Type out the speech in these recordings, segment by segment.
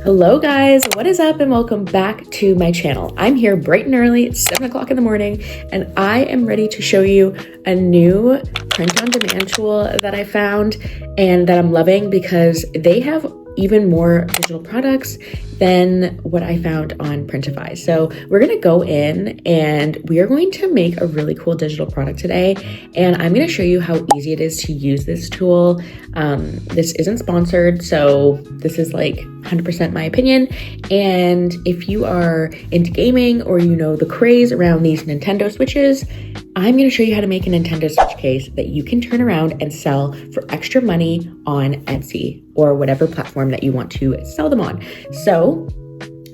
Hello guys, what is up and welcome back to my channel. I'm here bright and early, it's 7 o'clock in the morning, and I am ready to show you a new print on demand tool that I found and that I'm loving because they have even more digital products than what I found on Printify. So we're gonna go in and we are going to make a really cool digital product today. And I'm gonna show you how easy it is to use this tool. This isn't sponsored, so this is like 100% my opinion. And if you are into gaming or you know the craze around these Nintendo Switches, I'm going to show you how to make a Nintendo Switch case that you can turn around and sell for extra money on Etsy or whatever platform that you want to sell them on. So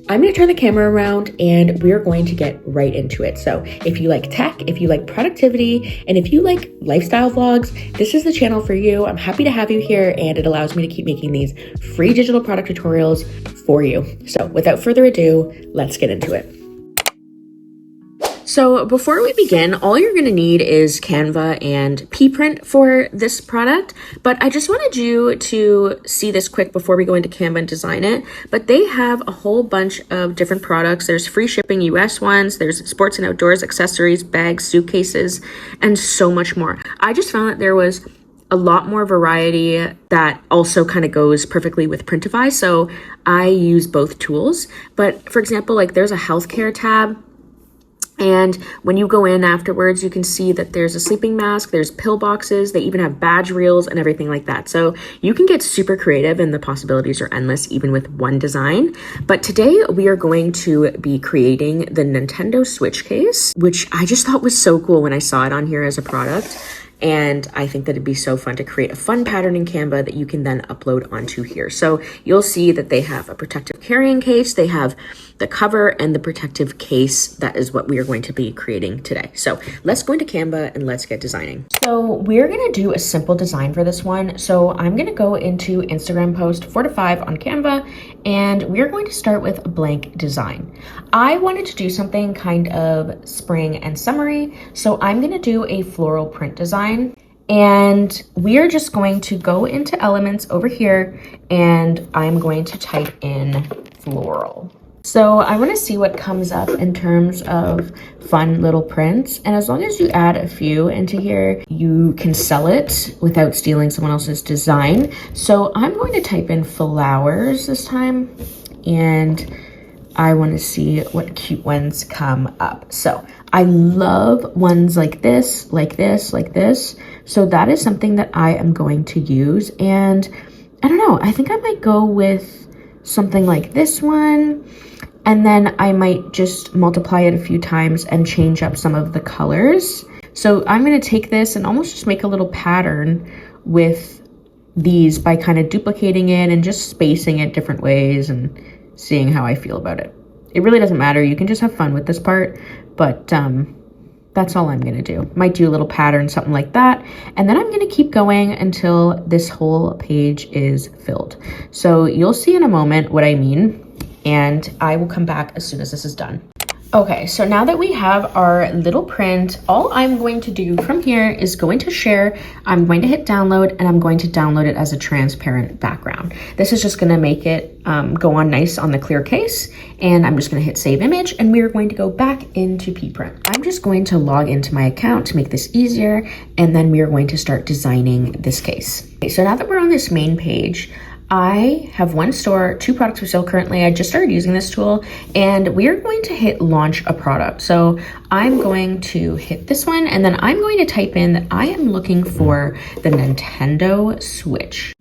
I'm going to turn the camera around and we're going to get right into it. So if you like tech, if you like productivity, and if you like lifestyle vlogs, this is the channel for you. I'm happy to have you here and it allows me to keep making these free digital product tutorials for you. So without further ado, let's get into it. So before we begin, all you're going to need is Canva and Peaprint for this product, but I just wanted you to see this quick before we go into Canva and design it. But they have a whole bunch of different products. There's free shipping US ones, there's sports and outdoors, accessories, bags, suitcases, and so much more. I just found that there was a lot more variety that also kind of goes perfectly with Printify. So I use both tools, but for example, like there's a healthcare tab. And when you go in afterwards, you can see that there's a sleeping mask, there's pill boxes, they even have badge reels and everything like that. So you can get super creative and the possibilities are endless even with one design. But today we are going to be creating the Nintendo Switch case, which I just thought was so cool when I saw it on here as a product. And I think that it'd be so fun to create a fun pattern in Canva that you can then upload onto here. So you'll see that they have a protective carrying case, they have the cover and the protective case. That is what we are going to be creating today. So let's go into Canva and let's get designing. So we're gonna do a simple design for this one. So I'm gonna go into Instagram post 4 to 5 on Canva, and we're going to start with a blank design. I wanted to do something kind of spring and summery, so I'm gonna do a floral print design. And we are just going to go into elements over here and I'm going to type in floral. So I want to see what comes up in terms of fun little prints. And as long as you add a few into here, you can sell it without stealing someone else's design. So I'm going to type in flowers this time. And I want to see what cute ones come up. So I love ones like this, like this, like this. So that is something that I am going to use. And I don't know, I think I might go with something like this one. And then I might just multiply it a few times and change up some of the colors. So I'm going to take this and almost just make a little pattern with these by kind of duplicating it and just spacing it different ways and seeing how I feel about it. It really doesn't matter. You can just have fun with this part, but that's all I'm going to do. Might do a little pattern, something like that. And then I'm going to keep going until this whole page is filled. So you'll see in a moment what I mean. And I will come back as soon as this is done. Okay, so now that we have our little print, all I'm going to do from here is going to share. I'm going to hit download and I'm going to download it as a transparent background. This is just going to make it go on nice on the clear case. And I'm just going to hit save image and we're going to go back into Peaprint. I'm just going to log into my account to make this easier. And then we are going to start designing this case. Okay, so now that we're on this main page, I have one store, 2 products for sale currently. I just started using this tool and we are going to hit launch a product. So I'm going to hit this one and then I'm going to type in that I am looking for the Nintendo Switch.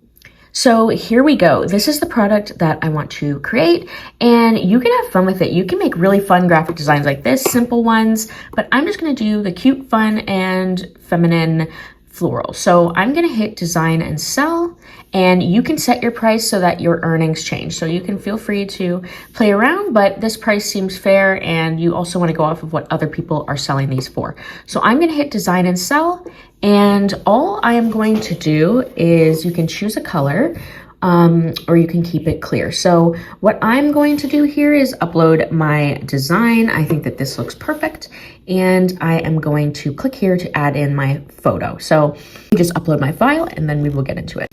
So here we go. This is the product that I want to create and you can have fun with it. You can make really fun graphic designs like this, simple ones, but I'm just going to do the cute, fun, and feminine floral. So I'm going to hit design and sell and you can set your price so that your earnings change. So you can feel free to play around, but this price seems fair and you also want to go off of what other people are selling these for. So I'm going to hit design and sell and all I am going to do is you can choose a color or you can keep it clear. So what I'm going to do here is upload my design. I think that this looks perfect and I am going to click here to add in my photo. So just upload my file and then we will get into it.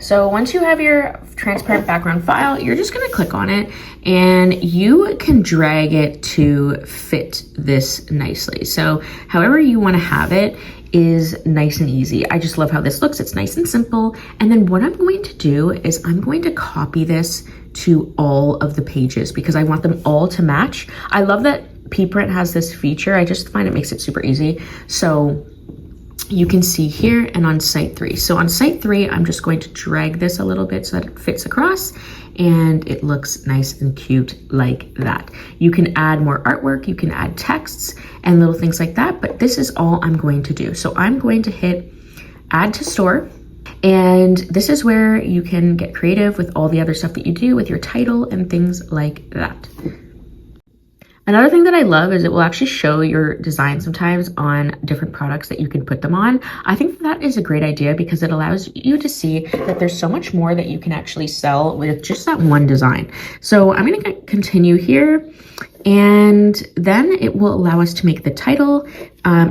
So once you have your transparent background file, you're just gonna click on it and you can drag it to fit this nicely. So however you wanna have it is nice and easy. I just love how this looks. It's nice and simple. And then what I'm going to do is I'm going to copy this to all of the pages because I want them all to match. I love that Peaprint has this feature. I just find it makes it super easy. So you can see here and on site 3. So on site 3, I'm just going to drag this a little bit so that it fits across and it looks nice and cute like that. You can add more artwork, you can add texts and little things like that, but this is all I'm going to do. So I'm going to hit add to store. And this is where you can get creative with all the other stuff that you do with your title and things like that. Another thing that I love is it will actually show your design sometimes on different products that you can put them on. I think that is a great idea because it allows you to see that there's so much more that you can actually sell with just that one design. So I'm gonna continue here and then it will allow us to make the title.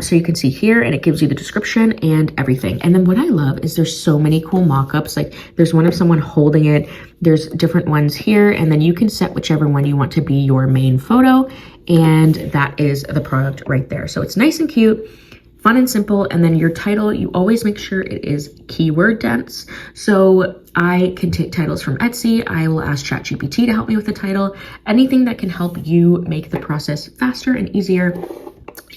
So you can see here and it gives you the description and everything. And then what I love is there's so many cool mock-ups. Like there's one of someone holding it, there's different ones here, and then you can set whichever one you want to be your main photo. And that is the product right there. So it's nice and cute, fun and simple. And then your title, you always make sure it is keyword dense. So I can take titles from Etsy. I will ask ChatGPT to help me with the title, anything that can help you make the process faster and easier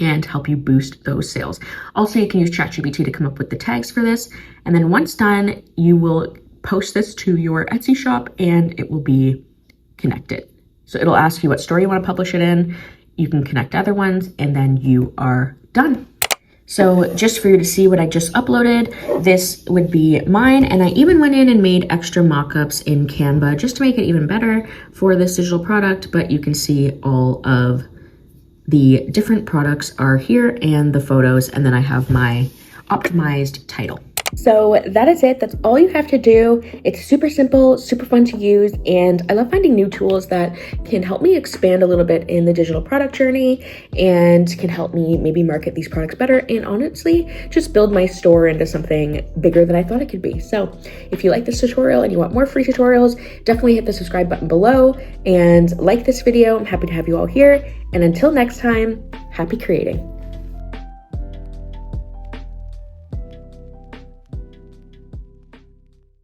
and help you boost those sales. Also, you can use ChatGPT to come up with the tags for this. And then once done, you will post this to your Etsy shop and it will be connected. So it'll ask you what store you want to publish it in. You can connect other ones and then you are done. So just for you to see what I just uploaded, this would be mine. And I even went in and made extra mock-ups in Canva just to make it even better for this digital product. But you can see all of the different products are here and the photos. And then I have my optimized title. So that is it. That's all you have to do. It's super simple, super fun to use, and I love finding new tools that can help me expand a little bit in the digital product journey and can help me maybe market these products better and honestly just build my store into something bigger than I thought it could be. So if you like this tutorial and you want more free tutorials, definitely hit the subscribe button below and like this video. I'm happy to have you all here. And until next time, happy creating.